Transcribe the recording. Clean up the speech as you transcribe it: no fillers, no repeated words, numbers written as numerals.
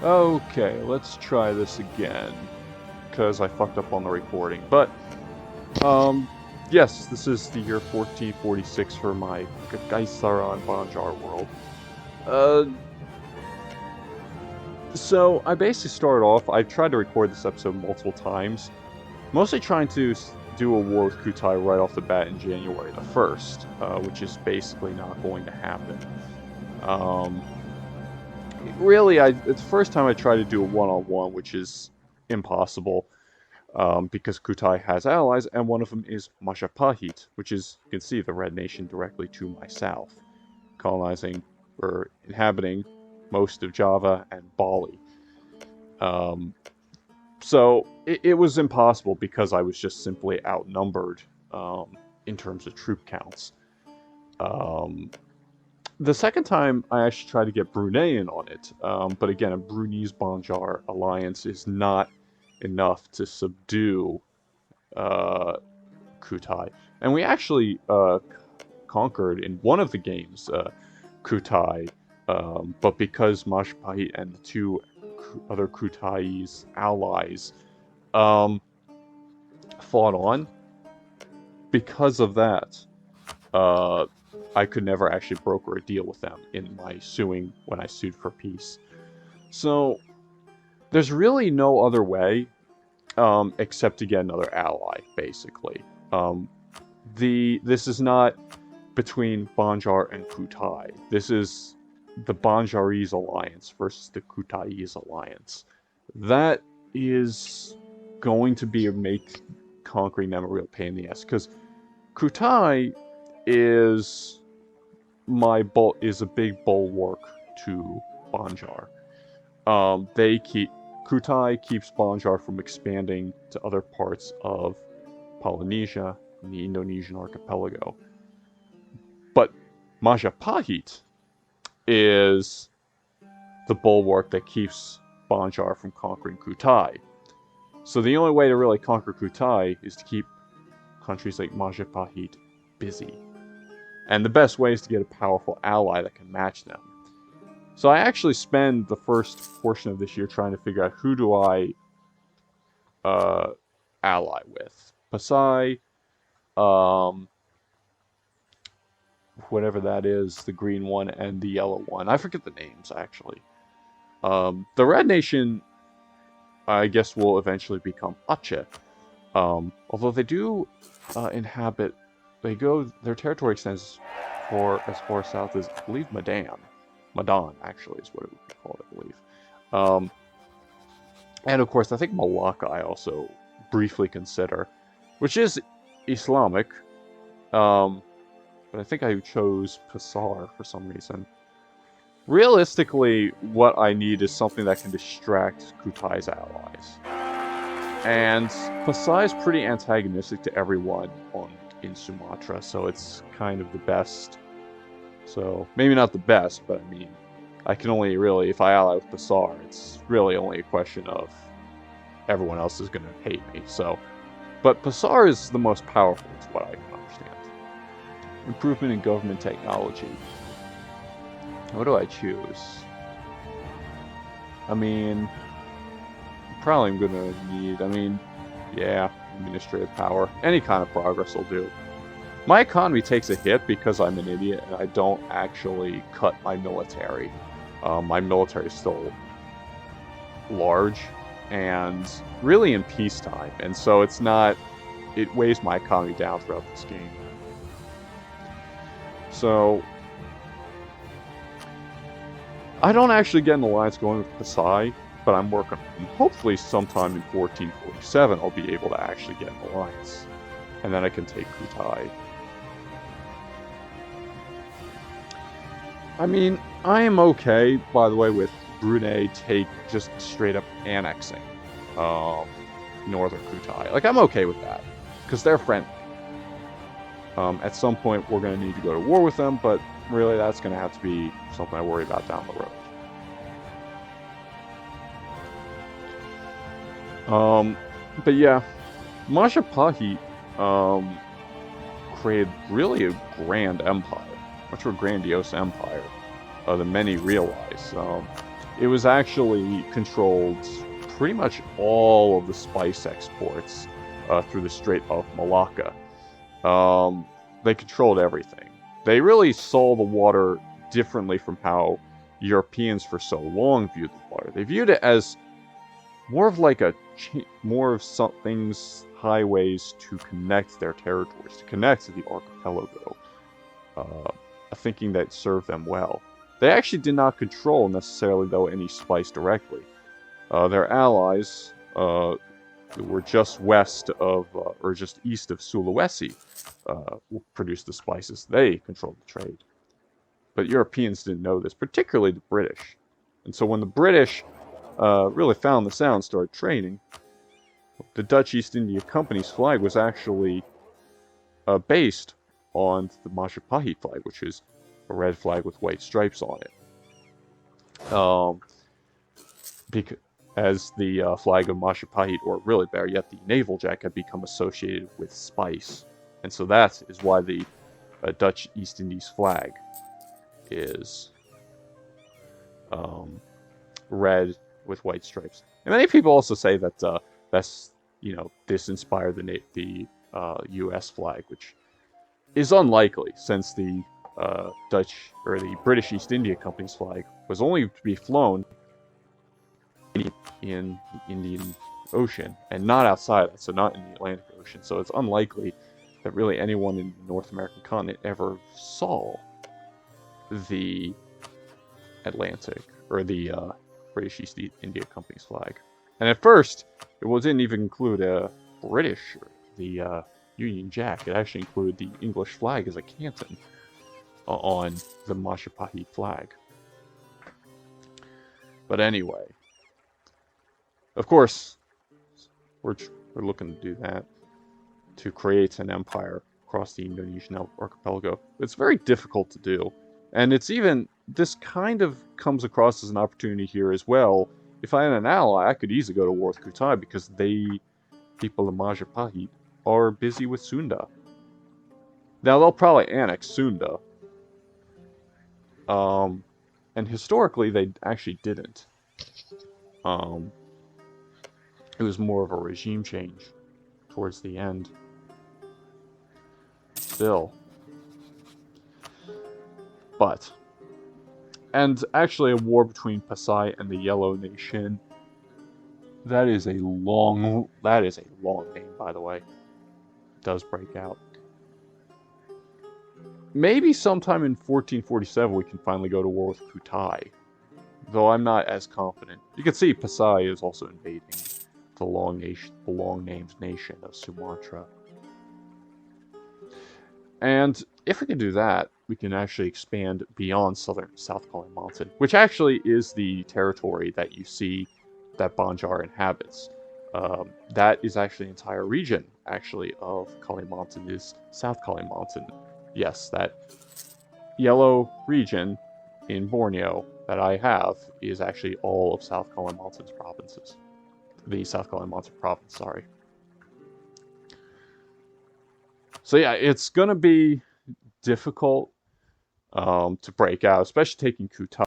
Okay, let's try this again. Because I fucked up on the recording. But, um, yes, this is the year 1446 for my Kekaisaran Banjar world. Uh, so I basically started off, I tried to record this episode multiple times, mostly trying to do a war with Kutai right off the bat in January the 1st, which is basically not going to happen. Um, really, it's the first time I tried to do a one-on-one, which is impossible. Because Kutai has allies, and one of them is Majapahit, which is, you can see, the Red Nation directly to my south, colonizing or inhabiting most of Java and Bali. Um, so it was impossible because I was just simply outnumbered in terms of troop counts. Um, the second time, I actually tried to get Brunei in on it, but again, a Brunei-Banjar alliance is not enough to subdue uh, Kutai. And we actually conquered in one of the games Kutai, but because Mashpahit and the two other Kutai's allies um, fought on, because of that, uh, I could never actually broker a deal with them in my suing when I sued for peace. So there's really no other way except to get another ally, basically. Um, this is not between Banjar and Kutai. This is the Banjarese alliance versus the Kutai's alliance. That is going to be a make conquering them a real pain in the ass because Kutai is is a big bulwark to Banjar. They keep Kutai keeps Banjar from expanding to other parts of Polynesia and the Indonesian archipelago. But Majapahit is the bulwark that keeps Banjar from conquering Kutai. So the only way to really conquer Kutai is to keep countries like Majapahit busy. And the best way is to get a powerful ally that can match them. So I actually spend the first portion of this year trying to figure out who do I ally with. Pasai, um, whatever that is, the green one and the yellow one. I forget the names, actually. The Red Nation, I guess, will eventually become Aceh. Although they do inhabit, their territory extends for as far south as, I believe, Madan. Madan, actually, is what it would be called, I believe. Um, and of course, I think Malacca I also briefly consider, which is Islamic. Um, but I think I chose Pasar for some reason. Realistically, what I need is something that can distract Kutai's allies. And Pasai is pretty antagonistic to everyone in Sumatra, so it's kind of the best. So, maybe not the best, but I mean, I can only really, if I ally with Pasar, it's really only a question of everyone else is going to hate me, so. But Pasar is the most powerful, is what I can understand. Improvement in government technology. What do I choose? I mean, probably I'm gonna need, yeah, administrative power. Any kind of progress will do. My economy takes a hit because I'm an idiot and I don't actually cut my military. My military is still large and really in peacetime, and so it weighs my economy down throughout this game. So, I don't actually get an alliance going with Pasai, but I'm working on it. Hopefully sometime in 1447 I'll be able to actually get an alliance. And then I can take Kutai. I mean, I am okay, by the way, with Brunei just straight up annexing northern Kutai. Like, I'm okay with that, because they're friendly. At some point, we're going to need to go to war with them, but really that's going to have to be something I worry about down the road. But yeah, Majapahit created really a grand empire, much more grandiose empire than many realize. it was actually controlled pretty much all of the spice exports through the Strait of Malacca. They controlled everything. They really saw the water differently from how Europeans for so long viewed the water. They viewed it as more of like more of something's highways to connect their territories, to connect to the archipelago, thinking that served them well. They actually did not control necessarily, though, any spice directly. Their allies were just west of, or just east of Sulawesi, produced the spices. They controlled the trade. But Europeans didn't know this, particularly the British. And so when the British really found this out and started trading, the Dutch East India Company's flag was actually based on the Majapahit flag, which is a red flag with white stripes on it. Because as the flag of Majapahit, or really better yet, the naval jack, had become associated with spice. And so that is why the Dutch East Indies flag is red with white stripes. And many people also say that that's, this inspired the U.S. flag, which is unlikely, since the Dutch or the British East India Company's flag was only to be flown in the Indian Ocean and not outside it, so not in the Atlantic Ocean. So it's unlikely that really anyone in the North American continent ever saw the Atlantic or the British East India Company's flag. And at first, it didn't even include the Union Jack. It actually included the English flag as a canton on the Majapahit flag. But anyway, of course, we're looking to do that, to create an empire across the Indonesian archipelago. It's very difficult to do. And this kind of comes across as an opportunity here as well. If I had an ally, I could easily go to war with Kutai, because people of Majapahit, are busy with Sunda. Now, they'll probably annex Sunda. And historically, they actually didn't. It was more of a regime change towards the end. Still. But, and actually a war between Pasai and the Yellow Nation, that is a long name, by the way. It does break out. Maybe sometime in 1447 we can finally go to war with Kutai, though I'm not as confident. You can see Pasai is also invading the long-named nation of Sumatra. And if we can do that, we can actually expand beyond South Kalimantan, which actually is the territory that you see that Banjar inhabits. That is actually an entire region, actually, of Kalimantan is South Kalimantan. Yes, that yellow region in Borneo that I have is actually all of South Kalimantan's provinces. The South Kalimantan province, sorry. So yeah, it's going to be difficult to break out, especially taking Kutai.